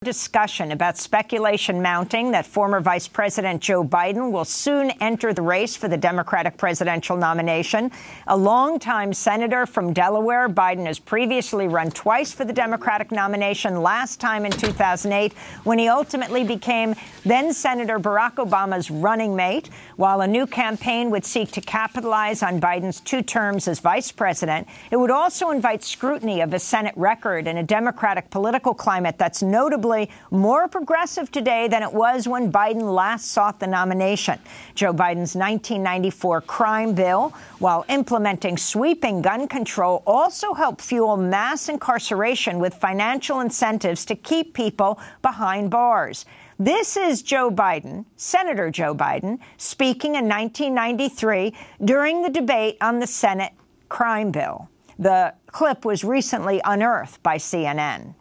Discussion about speculation mounting that former Vice President Joe Biden will soon enter the race for the Democratic presidential nomination. A longtime senator from Delaware, Biden has previously run twice for the Democratic nomination, last time in 2008, when he ultimately became then-Senator Barack Obama's running mate. While a new campaign would seek to capitalize on Biden's 2 terms as vice president, it would also invite scrutiny of his Senate record in a Democratic political climate that's notably more progressive today than it was when Biden last sought the nomination. Joe Biden's 1994 crime bill, while implementing sweeping gun control, also helped fuel mass incarceration with financial incentives to keep people behind bars. This is Joe Biden, Senator Joe Biden, speaking in 1993 during the debate on the Senate crime bill. The clip was recently unearthed by CNN.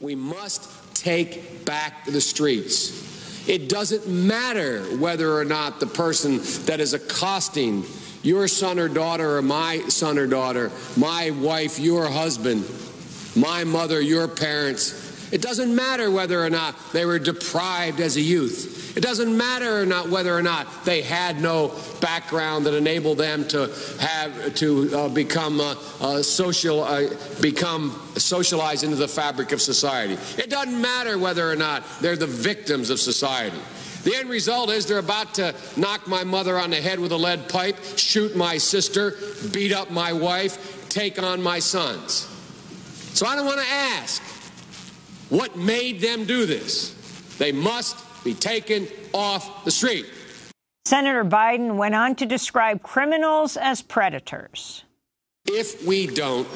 We must take back the streets. It doesn't matter whether or not the person that is accosting your son or daughter or my son or daughter, my wife, your husband, my mother, your parents. It doesn't matter whether or not they were deprived as a youth. It doesn't matter or not whether or not they had no background that enabled them to become socialized into the fabric of society. It doesn't matter whether or not they're the victims of society. The end result is they're about to knock my mother on the head with a lead pipe, shoot my sister, beat up my wife, take on my sons. So I don't want to ask what made them do this. They must be taken off the street. Senator Biden went on to describe criminals as predators. If we don't,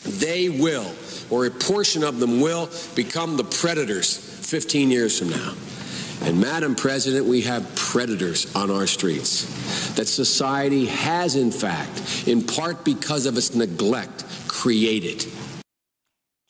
they will, or a portion of them will, become the predators 15 years from now. And, Madam President, we have predators on our streets that society has, in fact, in part because of its neglect, created.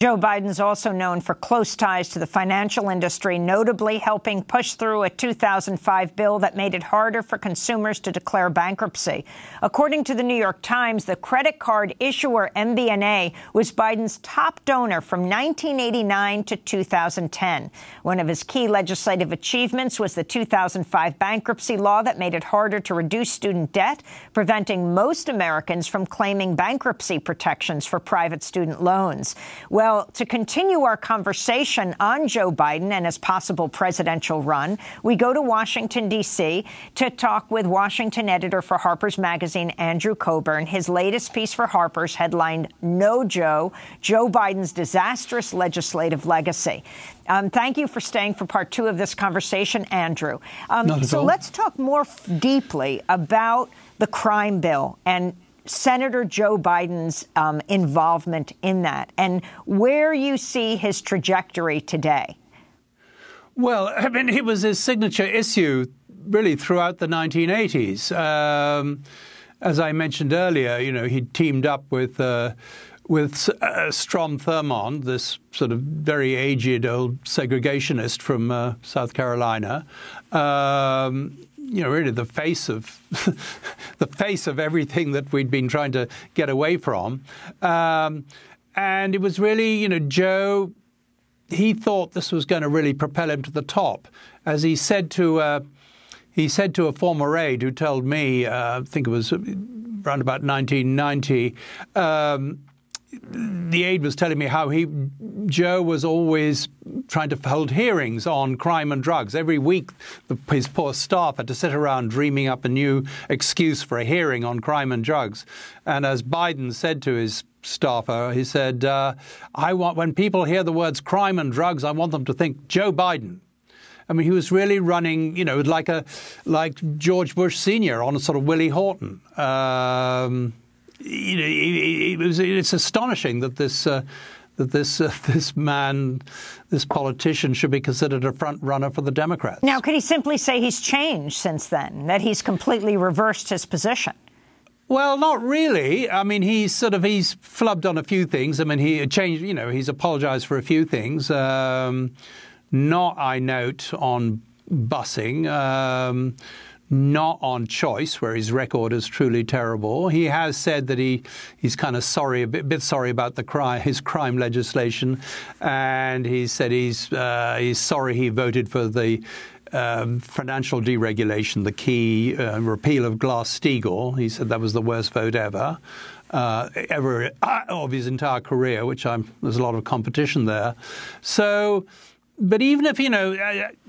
Joe Biden's also known for close ties to the financial industry, notably helping push through a 2005 bill that made it harder for consumers to declare bankruptcy. According to the New York Times, the credit card issuer MBNA was Biden's top donor from 1989 to 2010. One of his key legislative achievements was the 2005 bankruptcy law that made it harder to reduce student debt, preventing most Americans from claiming bankruptcy protections for private student loans. Well, to continue our conversation on Joe Biden and his possible presidential run, we go to Washington, D.C. to talk with Washington editor for Harper's Magazine, Andrew Cockburn. His latest piece for Harper's headlined, No Joe, Joe Biden's Disastrous Legislative Legacy. Thank you for staying for part 2 of this conversation, Andrew. So let's talk more deeply about the crime bill and Senator Joe Biden's involvement in that and where you see his trajectory today. Well, I mean, it was his signature issue really throughout the 1980s. As I mentioned earlier, you know, he teamed up with Strom Thurmond, this sort of very aged old segregationist from South Carolina. You know, really the face of everything that we'd been trying to get away from. And it was really, you know, Joe, he thought this was going to really propel him to the top. As he said to a former aide who told me, I think it was around about 1990, the aide was telling me how Joe was always trying to hold hearings on crime and drugs. Every week, his poor staff had to sit around dreaming up a new excuse for a hearing on crime and drugs. And as Biden said to his staffer, he said, when people hear the words crime and drugs, I want them to think Joe Biden. I mean, he was really running, you know, like George Bush Sr. on a sort of Willie Horton. You know, it's astonishing that this politician should be considered a front runner for the Democrats. Now, could he simply say he's changed since then, that he's completely reversed his position? Well, not really. I mean, he's flubbed on a few things. I mean, he changed, you know, he's apologized for a few things. Not, I note, on busing. not on choice, where his record is truly terrible. He has said that he's kind of sorry, a bit sorry about his crime legislation, and he said he's sorry he voted for the financial deregulation, the key repeal of Glass-Steagall. He said that was the worst vote ever of his entire career, there's a lot of competition there. So, but even if,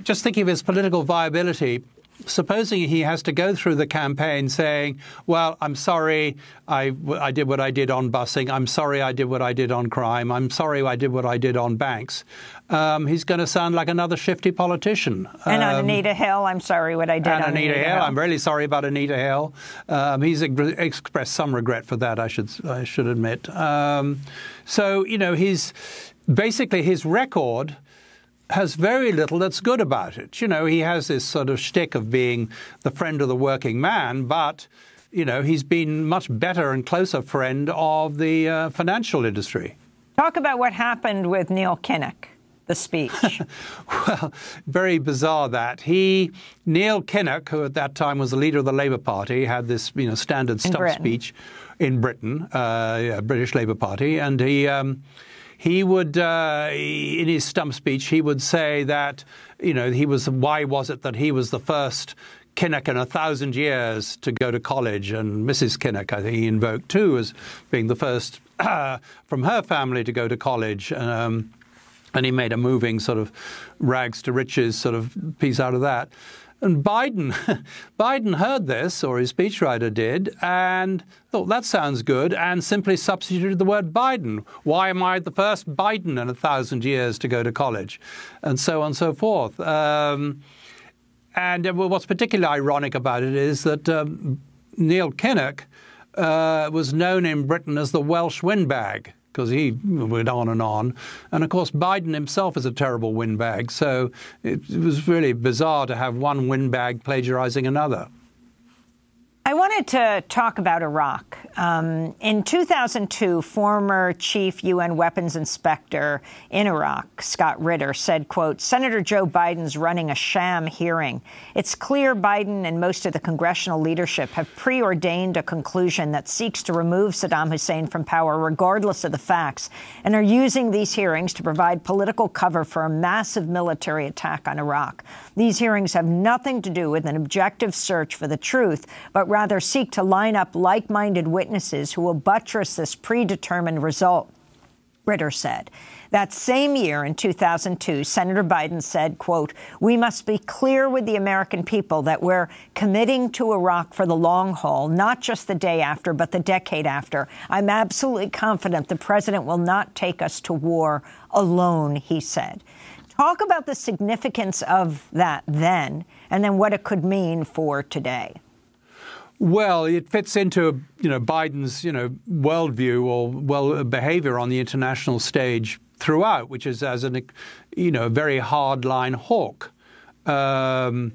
just thinking of his political viability, supposing he has to go through the campaign saying, well, I'm sorry I did what I did on busing. I'm sorry I did what I did on crime. I'm sorry I did what I did on banks. He's going to sound like another shifty politician. And on Anita Hill, I'm sorry what I did on Anita Hill. I'm really sorry about Anita Hill. He's expressed some regret for that, I should admit. So, his record has very little that's good about it. He has this sort of shtick of being the friend of the working man, but, he's been much better and closer friend of the financial industry. Talk about what happened with Neil Kinnock, the speech. Well, very bizarre that. Neil Kinnock, who at that time was the leader of the Labour Party, had this, standard stump speech in Britain, British Labour Party, and he would, in his stump speech, he would say that, why was it that he was the first Kinnock in 1,000 years to go to college, and Mrs. Kinnock, I think he invoked too, as being the first from her family to go to college. And he made a moving sort of rags to riches sort of piece out of that. And Biden heard this, or his speechwriter did, and thought, that sounds good, and simply substituted the word Biden. Why am I the first Biden in 1,000 years to go to college? And so on and so forth. And what's particularly ironic about it is that Neil Kinnock was known in Britain as the Welsh windbag, because he went on. And, of course, Biden himself is a terrible windbag. So it was really bizarre to have one windbag plagiarizing another. I wanted to talk about Iraq. In 2002, former chief UN weapons inspector in Iraq, Scott Ritter, said, quote, Senator Joe Biden's running a sham hearing. It's clear Biden and most of the congressional leadership have preordained a conclusion that seeks to remove Saddam Hussein from power regardless of the facts, and are using these hearings to provide political cover for a massive military attack on Iraq. These hearings have nothing to do with an objective search for the truth, but rather seek to line up like-minded witnesses who will buttress this predetermined result, Ritter said. That same year, in 2002, Senator Biden said, quote, we must be clear with the American people that we're committing to Iraq for the long haul, not just the day after, but the decade after. I'm absolutely confident the president will not take us to war alone, he said. Talk about the significance of that then, and then what it could mean for today. Well, it fits into, Biden's, worldview or behavior on the international stage throughout, which is as a very hardline hawk. As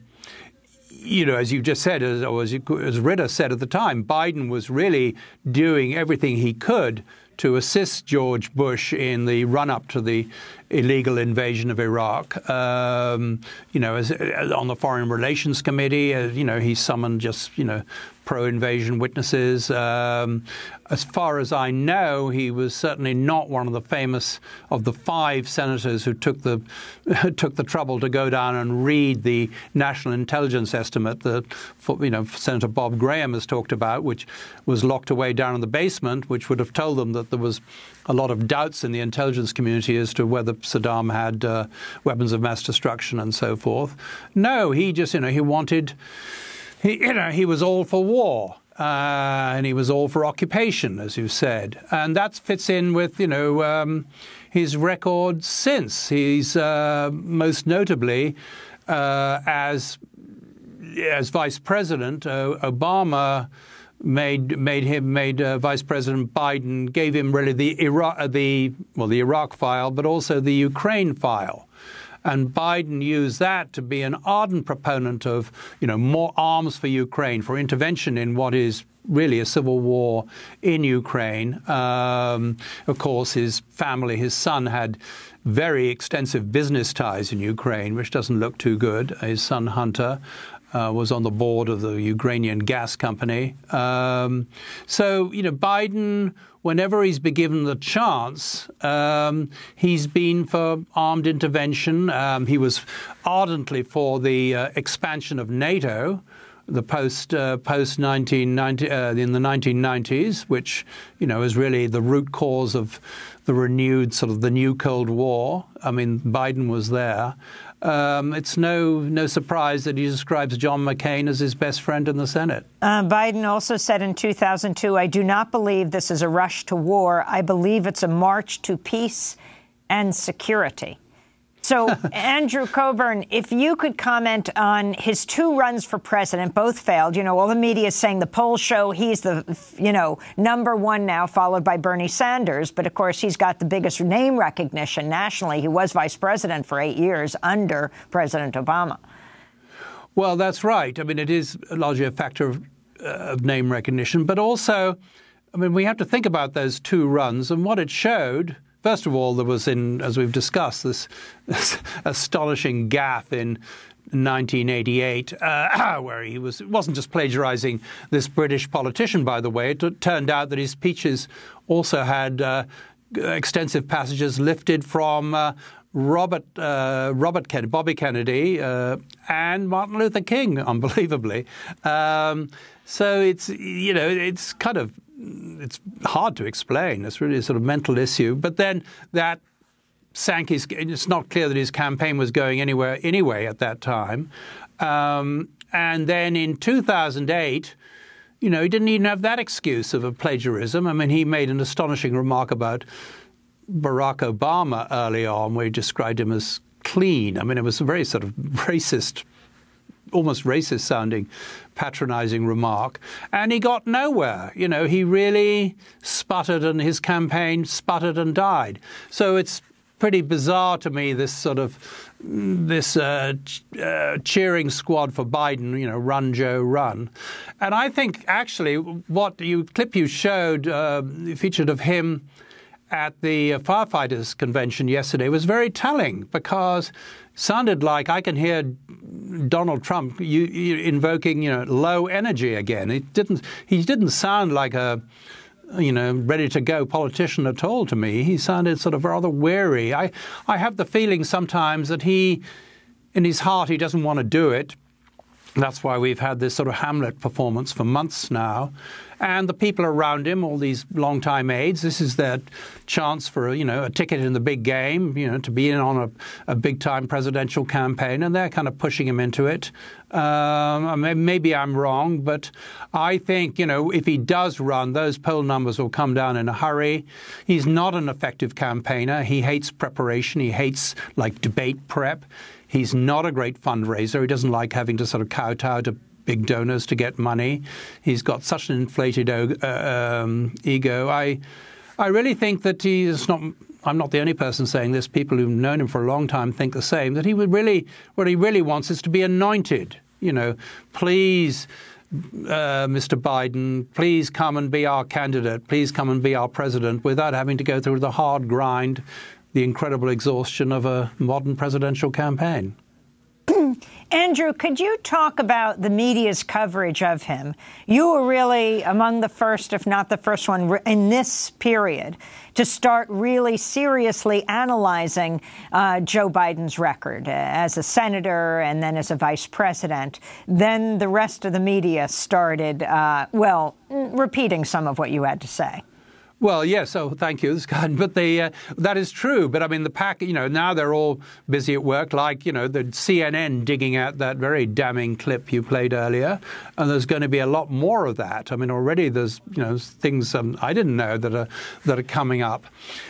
you just said, as Ritter said at the time, Biden was really doing everything he could to assist George Bush in the run-up to the illegal invasion of Iraq. On the Foreign Relations Committee, he summoned just, pro-invasion witnesses. As far as I know, he was certainly not one of the famous of the 5 senators who took the trouble to go down and read the national intelligence estimate that Senator Bob Graham has talked about, which was locked away down in the basement, which would have told them that there was a lot of doubts in the intelligence community as to whether Saddam had weapons of mass destruction and so forth. No, he just, he wanted. He was all for war, and he was all for occupation, as you said. And that fits in with, his record since. He's most notably, as vice president, Obama made Vice President Biden, gave him really the Iraq file, but also the Ukraine file. And Biden used that to be an ardent proponent of, more arms for Ukraine, for intervention in what is really a civil war in Ukraine. Of course, his family, his son had very extensive business ties in Ukraine, which doesn't look too good. His son Hunter was on the board of the Ukrainian gas company. So, Biden, whenever he's been given the chance, he's been for armed intervention. He was ardently for the expansion of NATO, the post 1990 in the 1990s, which is really the root cause of the renewed the new Cold War. I mean, Biden was there. It's no surprise that he describes John McCain as his best friend in the Senate. Biden also said in 2002, "I do not believe this is a rush to war. I believe it's a march to peace and security." So, Andrew Cockburn, if you could comment on his two runs for president, both failed. All the media is saying the polls show he's the, number one now, followed by Bernie Sanders. But, of course, he's got the biggest name recognition nationally. He was vice president for 8 years under President Obama. Well, that's right. I mean, it is largely a factor of name recognition. But also, we have to think about those two runs and what it showed. First of all, there was, as we've discussed, this astonishing gaffe in 1988, where it wasn't just plagiarizing this British politician, by the way. It turned out that his speeches also had extensive passages lifted from Bobby Kennedy and Martin Luther King, unbelievably. So it's kind of. It's hard to explain. It's really a sort of mental issue. But then that sank his. It's not clear that his campaign was going anywhere anyway at that time. And then in 2008, he didn't even have that excuse of a plagiarism. I mean, he made an astonishing remark about Barack Obama early on, where he described him as clean. I mean, it was a very sort of racist, almost racist-sounding, patronizing remark. And he got nowhere. He really sputtered, and his campaign sputtered and died. So it's pretty bizarre to me, this sort of cheering squad for Biden, run, Joe, run. And I think, actually, what clip you showed featured of him at the firefighters convention yesterday was very telling, because it sounded like I can hear Donald Trump invoking, low energy again. He didn't sound like a, ready to go politician at all to me. He sounded sort of rather weary. I have the feeling sometimes that in his heart, he doesn't want to do it. That's why we've had this sort of Hamlet performance for months now. And the people around him, all these longtime aides, this is their chance for, a ticket in the big game, to be in on a big-time presidential campaign, and they're kind of pushing him into it. Maybe I'm wrong, but I think, if he does run, those poll numbers will come down in a hurry. He's not an effective campaigner. He hates preparation. He hates, debate prep. He's not a great fundraiser. He doesn't like having to sort of kowtow to big donors to get money. He's got such an inflated ego. I really think that I'm not the only person saying this. People who've known him for a long time think the same, that what he really wants is to be anointed. Please, Mr. Biden, please come and be our candidate. Please come and be our president, without having to go through the hard grind, the incredible exhaustion of a modern presidential campaign. Andrew, could you talk about the media's coverage of him? You were really among the first, if not the first one, in this period to start really seriously analyzing Joe Biden's record as a senator and then as a vice president. Then the rest of the media started, repeating some of what you had to say. Well, yes. Oh, thank you. But that is true. But I mean, the pack, now they're all busy at work, like, the CNN digging out that very damning clip you played earlier. And there's going to be a lot more of that. I mean, already there's, things I didn't know that are coming up.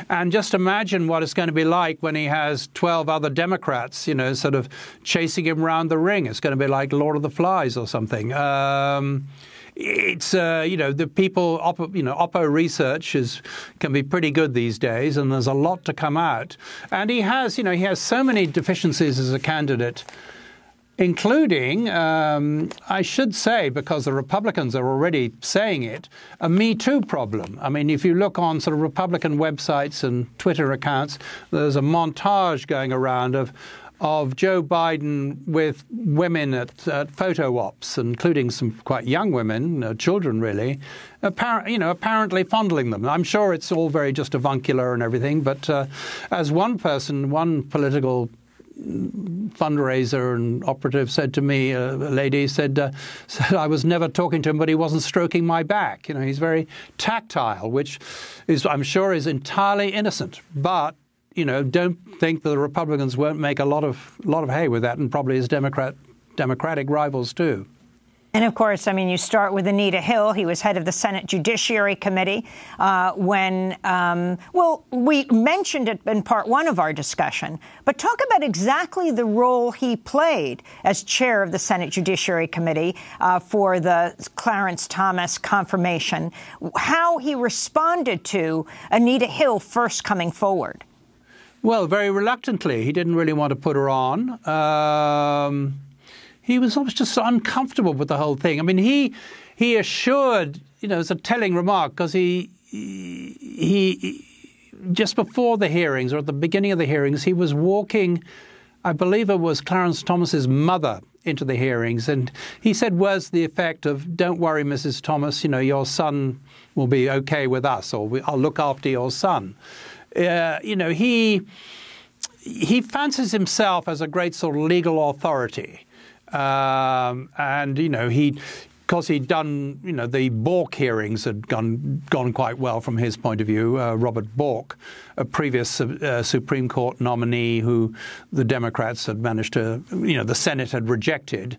And just imagine what it's going to be like when he has 12 other Democrats, sort of chasing him around the ring. It's going to be like Lord of the Flies or something. It's, the people, Oppo research can be pretty good these days, and there's a lot to come out. And he has so many deficiencies as a candidate. including, I should say, because the Republicans are already saying it, a Me Too problem. I mean, if you look on sort of Republican websites and Twitter accounts, there's a montage going around of Joe Biden with women at photo ops, including some quite young women, children really, apparently fondling them. I'm sure it's all very just avuncular and everything, but as one political fundraiser and operative said to me, a lady said I was never talking to him, but he wasn't stroking my back. He's very tactile, which is, I'm sure, is entirely innocent. But don't think that the Republicans won't make a lot of hay with that, and probably his Democratic rivals too. And of course, I mean, you start with Anita Hill. He was head of the Senate Judiciary Committee when, we mentioned it in part one of our discussion, but talk about exactly the role he played as chair of the Senate Judiciary Committee for the Clarence Thomas confirmation, how he responded to Anita Hill first coming forward. Well, very reluctantly. He didn't really want to put her on. He was just uncomfortable with the whole thing. I mean, he assured, it's a telling remark, because he just before the hearings, or at the beginning of the hearings, he was walking, I believe it was Clarence Thomas's mother, into the hearings, and he said words to the effect of, "Don't worry, Mrs. Thomas, your son will be okay with us, or I'll look after your son." He fancies himself as a great sort of legal authority. Because he'd done, the Bork hearings had gone quite well from his point of view. Robert Bork, a previous Supreme Court nominee who the Democrats had managed to, the Senate had rejected.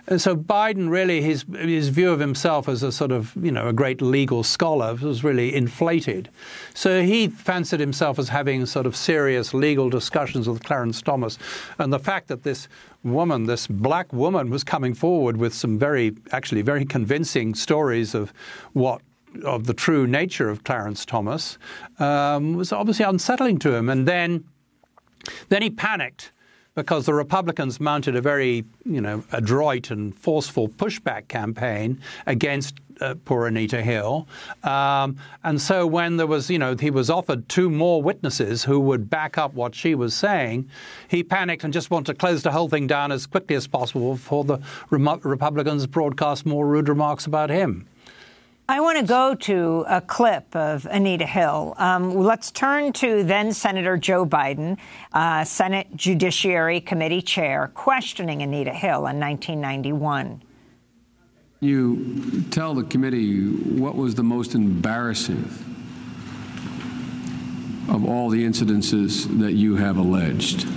And so Biden really, his view of himself as a sort of, a great legal scholar was really inflated. So he fancied himself as having sort of serious legal discussions with Clarence Thomas. And the fact that this black woman was coming forward with some very convincing stories of the true nature of Clarence Thomas was obviously unsettling to him. And then he panicked, because the Republicans mounted a very, adroit and forceful pushback campaign against poor Anita Hill. And so when there was, he was offered two more witnesses who would back up what she was saying, he panicked and just wanted to close the whole thing down as quickly as possible before the Republicans broadcast more rude remarks about him. I want to go to a clip of Anita Hill. Let's turn to then Senator Joe Biden, Senate Judiciary Committee chair, questioning Anita Hill in 1991. You tell the committee what was the most embarrassing of all the incidences that you have alleged.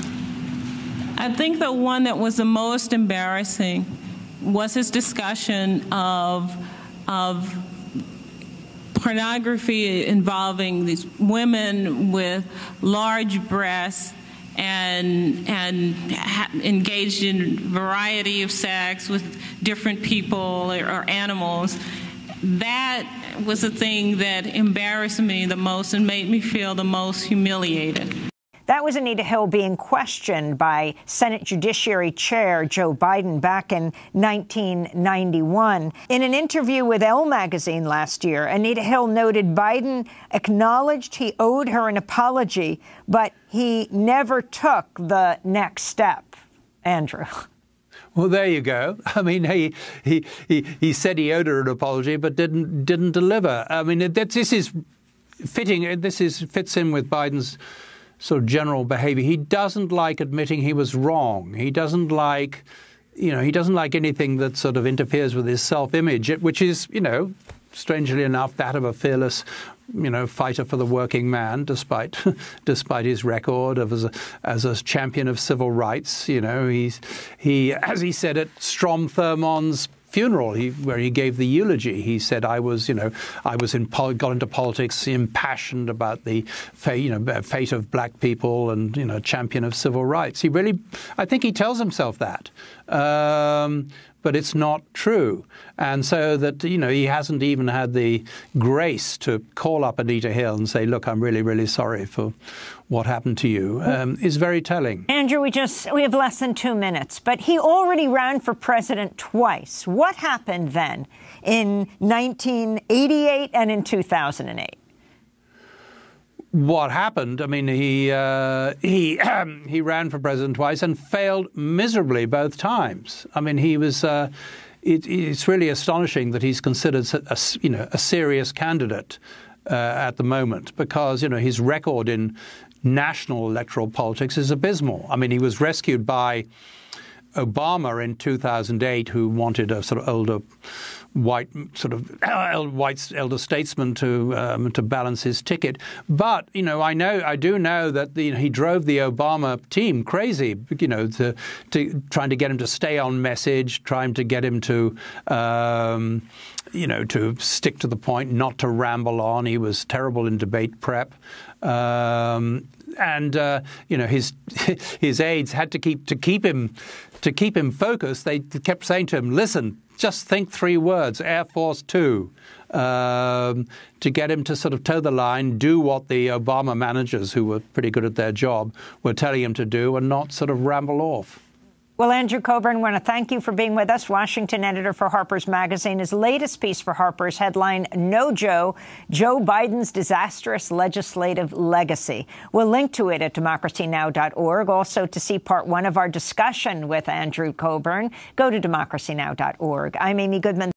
I think the one that was the most embarrassing was his discussion of pornography involving these women with large breasts and engaged in variety of sex with different people or animals. That was the thing that embarrassed me the most and made me feel the most humiliated. That was Anita Hill being questioned by Senate Judiciary Chair Joe Biden back in 1991. In an interview with Elle magazine last year, Anita Hill noted Biden acknowledged he owed her an apology, but he never took the next step. Andrew. Well, there you go. I mean, he said he owed her an apology, but didn't deliver. I mean, this is fitting. Fits in with Biden's sort of general behavior. He doesn't like admitting he was wrong. He doesn't like, anything that sort of interferes with his self-image, which is, strangely enough, that of a fearless, fighter for the working man, despite his record as a champion of civil rights. He as he said at Strom Thurmond's funeral, where he gave the eulogy, he said, got into politics impassioned about the fate of black people and, champion of civil rights. I think he tells himself that. but it's not true. And so that, he hasn't even had the grace to call up Anita Hill and say, look, I'm really, really sorry for what happened to you, is very telling. Andrew, we have less than 2 minutes, but he already ran for president twice. What happened then in 1988 and in 2008? What happened? I mean, he ran for president twice and failed miserably both times. I mean, he was. It's really astonishing that he's considered a serious candidate at the moment, because his record in national electoral politics is abysmal. I mean, he was rescued by Obama in 2008, who wanted a sort of older elder statesman to balance his ticket. But I do know that he drove the Obama team crazy. To trying to get him to stay on message, trying to get him to to stick to the point, not to ramble on. He was terrible in debate prep. His aides had to keep him focused. They kept saying to him, "Listen, just think 3 words, Air Force 2, to get him to sort of toe the line, do what the Obama managers, who were pretty good at their job, were telling him to do, and not sort of ramble off." Well, Andrew Cockburn, I want to thank you for being with us. Washington editor for Harper's Magazine. His latest piece for Harper's headline, "No Joe, Joe Biden's Disastrous Legislative Legacy." We'll link to it at democracynow.org. Also, to see part 1 of our discussion with Andrew Cockburn, go to democracynow.org. I'm Amy Goodman.